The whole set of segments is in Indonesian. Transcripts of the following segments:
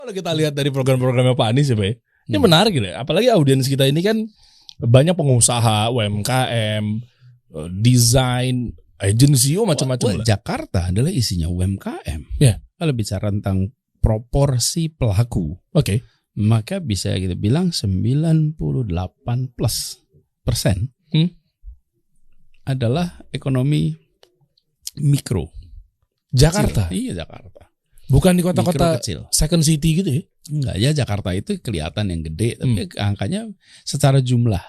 Kalau kita lihat dari program-programnya Pak Anies ya Pak, ini menarik gitu. Apalagi audiens kita ini kan banyak pengusaha, UMKM, desain, agensi, macam-macam. Jakarta adalah isinya UMKM. Ya. Kalau bicara tentang proporsi pelaku, Oke. maka bisa kita bilang 98% adalah ekonomi mikro. Jakarta. Kecil. Iya, Jakarta. Bukan di kota-kota kecil. second city gitu ya? Enggak, ya Jakarta itu kelihatan yang gede, tapi angkanya secara jumlah.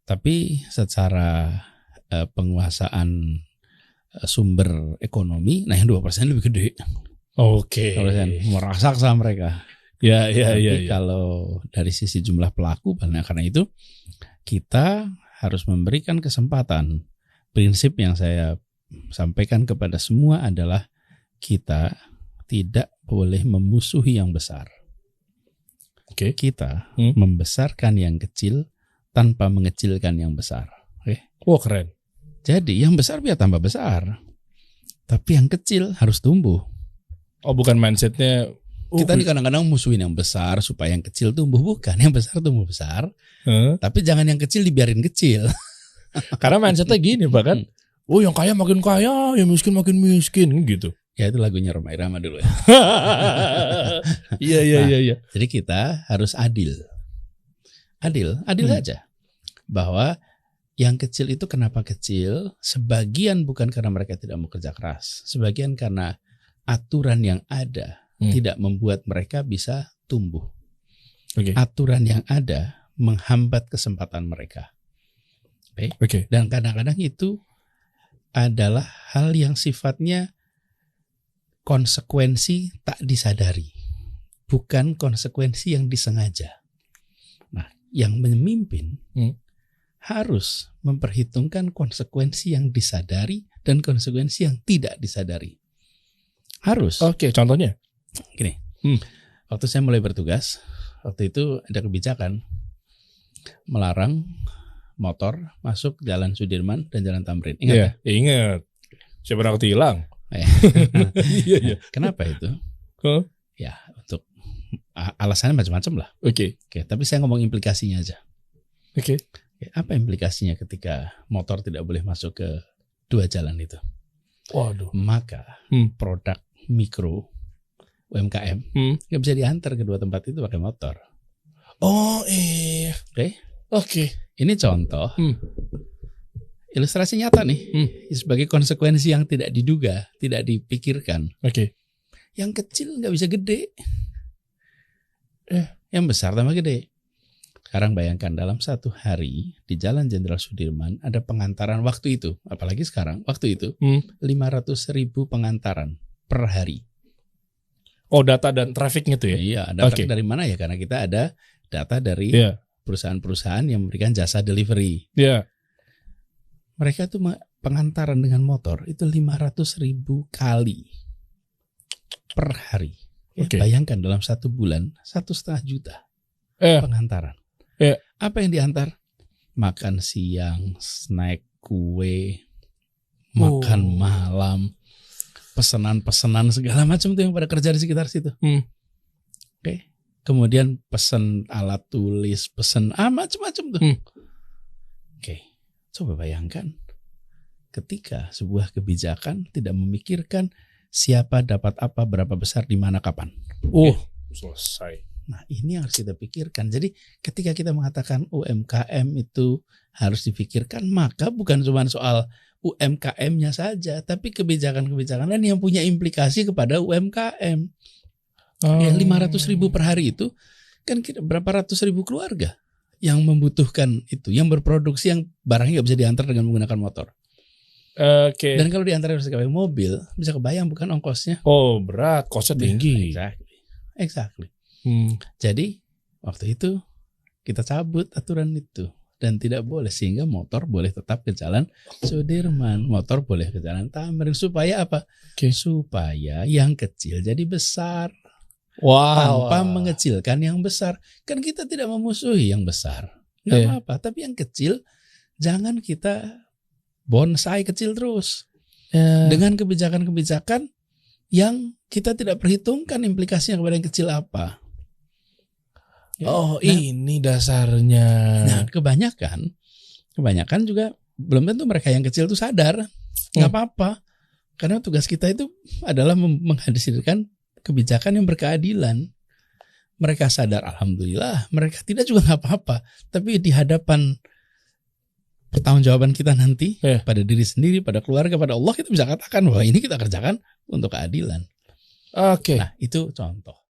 Tapi secara penguasaan sumber ekonomi, nah yang 2% lebih gede. Oke. Meraksasa mereka. Ya. Kalau dari sisi jumlah pelaku, karena itu kita harus memberikan kesempatan. Prinsip yang saya sampaikan kepada semua adalah kita tidak boleh memusuhi yang besar. Oke. Kita membesarkan yang kecil tanpa mengecilkan yang besar. Oke. Wah, keren. Jadi yang besar biar tambah besar, tapi yang kecil harus tumbuh. Oh, bukan mindsetnya. Kita nih kadang-kadang musuhin yang besar supaya yang kecil tumbuh, bukan, yang besar tumbuh besar. Tapi jangan yang kecil dibiarin kecil. Karena mindsetnya gini Pak kan. Oh, yang kaya makin kaya, yang miskin makin miskin gitu. Ya itu lagunya Rhoma Irama dulu ya. Iya. Jadi kita harus adil saja. Bahwa yang kecil itu kenapa kecil? Sebagian bukan karena mereka tidak mau kerja keras, sebagian karena aturan yang ada tidak membuat mereka bisa tumbuh. Aturan yang ada menghambat kesempatan mereka. Oke. Dan kadang-kadang itu adalah hal yang sifatnya konsekuensi tak disadari, bukan konsekuensi yang disengaja. Nah, yang memimpin harus memperhitungkan konsekuensi yang disadari dan konsekuensi yang tidak disadari. Harus. Oke, contohnya? Gini, waktu saya mulai bertugas, waktu itu ada kebijakan melarang motor masuk Jalan Sudirman dan Jalan Tamrin. Ingat ya? Ingat. Siapa takut hilang? Iya. Kenapa itu? Ya, untuk alasannya macam-macam lah. Oke, tapi saya ngomong implikasinya aja. Oke. Apa implikasinya ketika motor tidak boleh masuk ke dua jalan itu? Waduh. Maka produk mikro UMKM nggak bisa diantar ke dua tempat itu pakai motor. Oh iya. Oke. Ini contoh. Ilustrasi nyata nih, sebagai konsekuensi yang tidak diduga, tidak dipikirkan. Oke. Yang kecil nggak bisa gede, yang besar tambah gede. Sekarang bayangkan dalam satu hari di Jalan Jenderal Sudirman ada pengantaran waktu itu, apalagi sekarang waktu itu 500.000 pengantaran per hari. Oh, data dan trafficnya tuh ya? Iya, data dari mana ya? Karena kita ada data dari perusahaan-perusahaan yang memberikan jasa delivery. Iya. Mereka tuh pengantaran dengan motor itu 500.000 kali per hari. Bayangkan dalam satu bulan 1,5 juta pengantaran. Apa yang diantar? Makan siang, snack, kue, makan malam, pesanan-pesanan segala macam tuh yang pada kerja di sekitar situ. Kemudian pesan alat tulis, pesan macam-macam tuh. Coba bayangkan ketika sebuah kebijakan tidak memikirkan siapa dapat apa, berapa besar, di mana, kapan. Selesai. Nah, ini harus kita pikirkan. Jadi ketika kita mengatakan UMKM itu harus dipikirkan, maka bukan cuma soal UMKM-nya saja, tapi kebijakan-kebijakan lain yang punya implikasi kepada UMKM. 500.000 per hari itu kan berapa ratus ribu keluarga yang membutuhkan itu, yang berproduksi, yang barangnya nggak bisa diantar dengan menggunakan motor. Dan kalau diantar harus pakai mobil, bisa kebayang bukan ongkosnya? Oh, berat, kosnya tinggi. Exactly. Jadi waktu itu kita cabut aturan itu dan tidak boleh, sehingga motor boleh tetap ke Jalan Sudirman, motor boleh ke Jalan Tamrin. Supaya apa? Supaya yang kecil jadi besar. Tanpa mengecilkan yang besar. Kan kita tidak memusuhi yang besar, nggak apa-apa. Tapi yang kecil jangan kita bonsai kecil terus dengan kebijakan-kebijakan yang kita tidak perhitungkan implikasinya kepada yang kecil apa. Ya, Oh, ini dasarnya. Nah, kebanyakan juga belum tentu mereka yang kecil itu sadar. Nggak apa-apa. Karena tugas kita itu adalah menghadirkan kebijakan yang berkeadilan. Mereka sadar, alhamdulillah. Mereka tidak juga nggak apa-apa. Tapi di hadapan pertanggungjawaban kita nanti, pada diri sendiri, pada keluarga, pada Allah, kita bisa katakan bahwa ini kita kerjakan untuk keadilan. Oke. Nah, itu contoh.